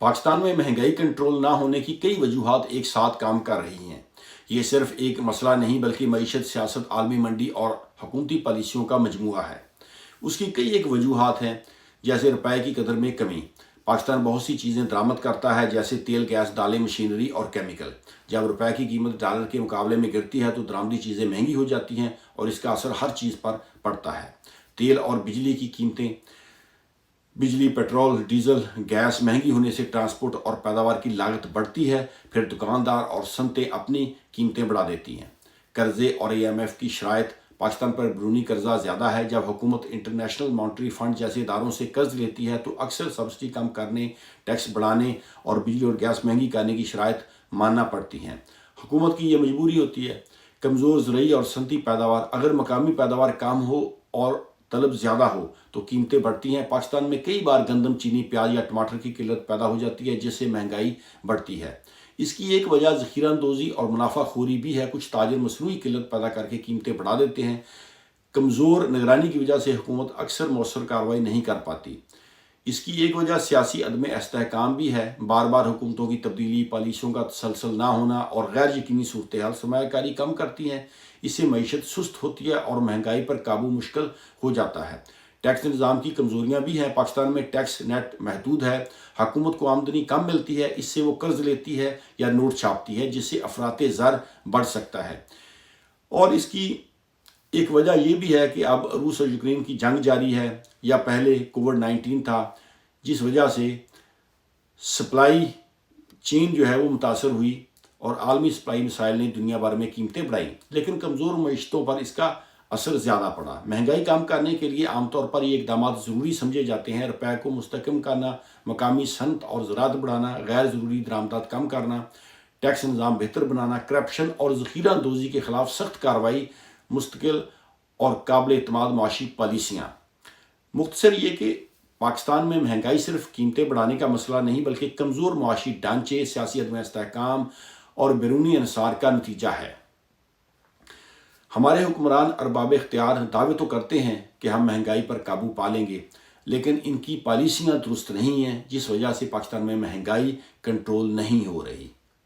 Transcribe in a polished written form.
پاکستان میں مہنگائی کنٹرول نہ ہونے کی کئی وجوہات ایک ساتھ کام کر رہی ہیں۔ یہ صرف ایک مسئلہ نہیں بلکہ معیشت، سیاست، عالمی منڈی اور حکومتی پالیسیوں کا مجموعہ ہے۔ اس کی کئی ایک وجوہات ہیں، جیسے روپے کی قدر میں کمی۔ پاکستان بہت سی چیزیں درآمد کرتا ہے، جیسے تیل، گیس، دالیں، مشینری اور کیمیکل۔ جب روپے کی قیمت ڈالر کے مقابلے میں گرتی ہے تو درآمدی چیزیں مہنگی ہو جاتی ہیں اور اس کا اثر ہر چیز پر پڑتا ہے۔ تیل اور بجلی کی قیمتیں، بجلی، پیٹرول، ڈیزل، گیس مہنگی ہونے سے ٹرانسپورٹ اور پیداوار کی لاگت بڑھتی ہے، پھر دکاندار اور صنعتیں اپنی قیمتیں بڑھا دیتی ہیں۔ قرضے اور IMF کی شرائط۔ پاکستان پر بیرونی قرضہ زیادہ ہے۔ جب حکومت انٹرنیشنل مانیٹری فنڈ جیسے اداروں سے قرض لیتی ہے تو اکثر سبسڈی کم کرنے، ٹیکس بڑھانے اور بجلی اور گیس مہنگی کرنے کی شرائط ماننا پڑتی ہیں۔ حکومت کی یہ مجبوری ہوتی ہے۔ کمزور زرعی اور صنعتی پیداوار۔ اگر مقامی پیداوار کم ہو اور طلب زیادہ ہو تو قیمتیں بڑھتی ہیں۔ پاکستان میں کئی بار گندم، چینی، پیاز یا ٹماٹر کی قلت پیدا ہو جاتی ہے، جس سے مہنگائی بڑھتی ہے۔ اس کی ایک وجہ ذخیرہ اندوزی اور منافع خوری بھی ہے۔ کچھ تاجر مصنوعی قلت پیدا کر کے قیمتیں بڑھا دیتے ہیں۔ کمزور نگرانی کی وجہ سے حکومت اکثر مؤثر کارروائی نہیں کر پاتی۔ اس کی ایک وجہ سیاسی عدم استحکام بھی ہے۔ بار بار حکومتوں کی تبدیلی، پالیسیوں کا تسلسل نہ ہونا اور غیر یقینی صورتحال سرمایہ کاری کم کرتی ہیں۔ اس سے معیشت سست ہوتی ہے اور مہنگائی پر قابو مشکل ہو جاتا ہے۔ ٹیکس نظام کی کمزوریاں بھی ہیں۔ پاکستان میں ٹیکس نیٹ محدود ہے۔ حکومت کو آمدنی کم ملتی ہے، اس سے وہ قرض لیتی ہے یا نوٹ چھاپتی ہے، جس سے افراط زر بڑھ سکتا ہے۔ اور اس کی ایک وجہ یہ بھی ہے کہ اب روس اور یوکرین کی جنگ جاری ہے، یا پہلے کووڈ-19 تھا، جس وجہ سے سپلائی چین جو ہے وہ متاثر ہوئی اور عالمی سپلائی مسائل نے دنیا بھر میں قیمتیں بڑھائیں، لیکن کمزور معیشتوں پر اس کا اثر زیادہ پڑا۔ مہنگائی کم کرنے کے لیے عام طور پر یہ اقدامات ضروری سمجھے جاتے ہیں: روپے کو مستحکم کرنا، مقامی صنعت اور زراعت بڑھانا، غیر ضروری درآمدات کم کرنا، ٹیکس نظام بہتر بنانا، کرپشن اور ذخیرہ اندوزی کے خلاف سخت کارروائی، مستقل اور قابل اعتماد معاشی پالیسیاں۔ مختصر یہ کہ پاکستان میں مہنگائی صرف قیمتیں بڑھانے کا مسئلہ نہیں بلکہ کمزور معاشی ڈھانچے، سیاسی عدم استحکام اور بیرونی انحصار کا نتیجہ ہے۔ ہمارے حکمران ارباب اختیار دعوے تو کرتے ہیں کہ ہم مہنگائی پر قابو پا لیں گے، لیکن ان کی پالیسیاں درست نہیں ہیں، جس وجہ سے پاکستان میں مہنگائی کنٹرول نہیں ہو رہی۔